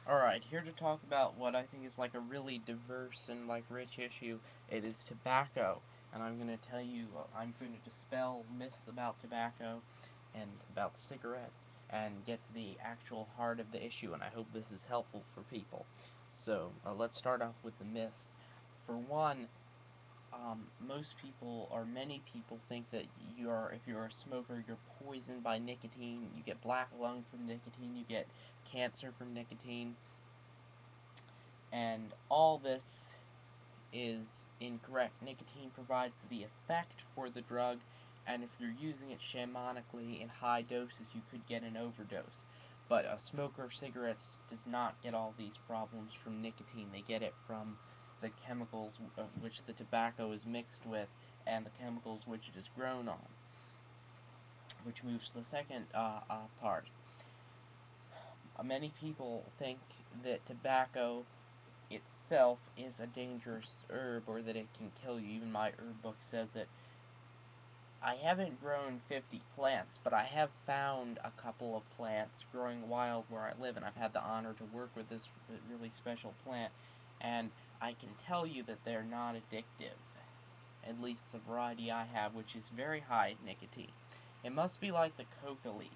Alright, here to talk about what I think is like a really diverse and like rich issue. It is tobacco. And I'm going to tell you, I'm going to dispel myths about tobacco and about cigarettes and get to the actual heart of the issue, and I hope this is helpful for people. So, let's start off with the myths. For one, most people or many people think that if you're a smoker, you're poisoned by nicotine. You get black lung from nicotine. You get cancer from nicotine, and all this is incorrect. Nicotine provides the effect for the drug, and if you're using it shamanically in high doses, you could get an overdose. But a smoker of cigarettes does not get all these problems from nicotine. They get it from the chemicals which the tobacco is mixed with and the chemicals which it is grown on, which moves to the second part. Many people think that tobacco itself is a dangerous herb or that it can kill you. Even my herb book says it. I haven't grown 50 plants, but I have found a couple of plants growing wild where I live, and I've had the honor to work with this really special plant, and I can tell you that they're not addictive, at least the variety I have, which is very high in nicotine. It must be like the coca leaf.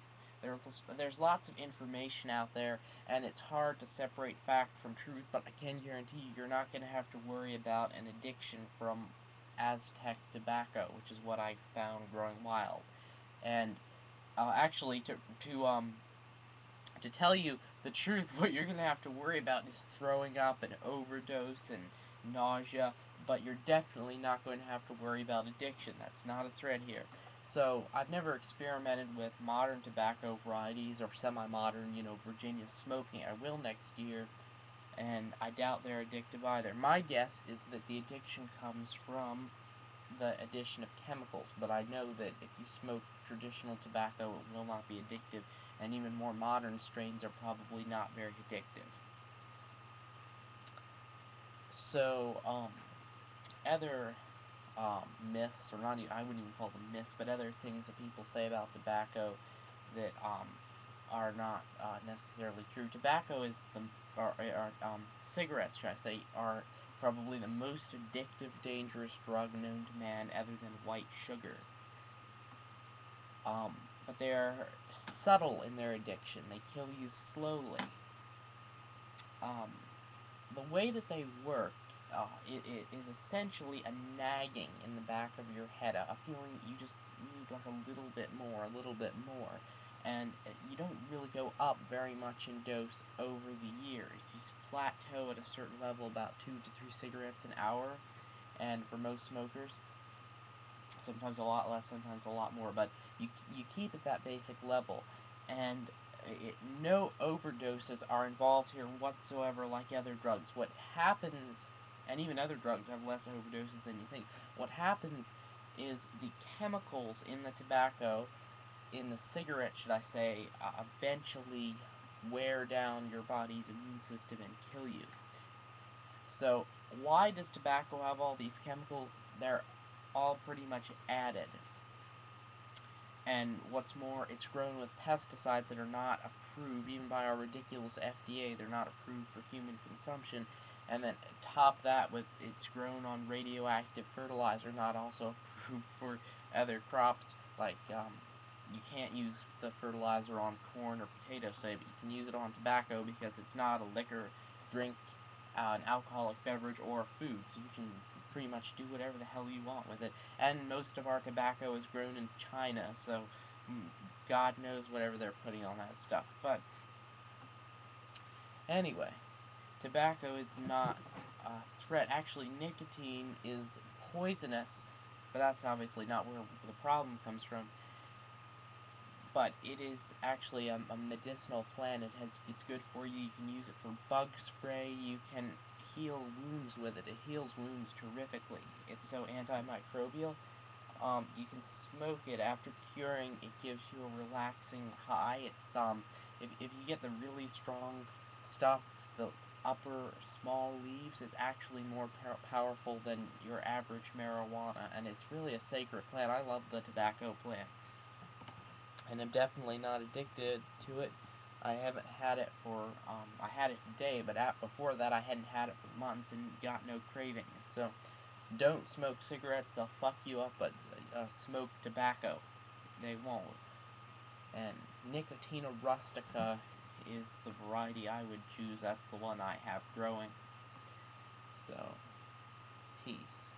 There's lots of information out there, and it's hard to separate fact from truth, but I can guarantee you're not going to have to worry about an addiction from Aztec tobacco, which is what I found growing wild. And actually, to tell you the truth, what you're going to have to worry about is throwing up and overdose and nausea, but you're definitely not going to have to worry about addiction. That's not a threat here. So, I've never experimented with modern tobacco varieties or semi-modern, Virginia smoking. I will next year, and I doubt they're addictive either. My guess is that the addiction comes from the addition of chemicals, but I know that if you smoke traditional tobacco, it will not be addictive, and even more modern strains are probably not very addictive. So, other myths, or not even, I wouldn't even call them myths, but other things that people say about tobacco that are not necessarily true. Tobacco is cigarettes, should I say, are probably the most addictive, dangerous drug known to man other than white sugar. But they're subtle in their addiction. They kill you slowly. Um, the way that they work, it is essentially a nagging in the back of your head, a feeling you just need like a little bit more, a little bit more. And you don't really go up very much in dose over the years. You just plateau at a certain level, about 2 to 3 cigarettes an hour, and for most smokers, sometimes a lot less, sometimes a lot more, but you keep at that basic level, and no overdoses are involved here whatsoever like other drugs. What happens, and even other drugs have less overdoses than you think, what happens is the chemicals in the tobacco, in the cigarette, should I say, eventually wear down your body's immune system and kill you. So, why does tobacco have all these chemicals? They're all pretty much added. And what's more, it's grown with pesticides that are not approved, even by our ridiculous FDA. They're not approved for human consumption. And then top that with it's grown on radioactive fertilizer, not also approved for other crops. Like, you can't use the fertilizer on corn or potato, say, but you can use it on tobacco because it's not a liquor, drink, an alcoholic beverage, or food. So you can pretty much do whatever the hell you want with it. And most of our tobacco is grown in China, so God knows whatever they're putting on that stuff. But anyway, tobacco is not a threat. Actually, nicotine is poisonous, but that's obviously not where the problem comes from. But it is actually a medicinal plant. It's good for you. You can use it for bug spray. You can heal wounds with it. It heals wounds terrifically. It's so antimicrobial. You can smoke it after curing. It gives you a relaxing high. If you get the really strong stuff, the upper small leaves is actually more powerful than your average marijuana, and it's really a sacred plant. I love the tobacco plant, and I'm definitely not addicted to it. I haven't had it for, I had it today, but before that I hadn't had it for months and got no cravings. So, don't smoke cigarettes, they'll fuck you up, but smoke tobacco, they won't. And Nicotina rustica is the variety I would choose. That's the one I have growing. So, peace.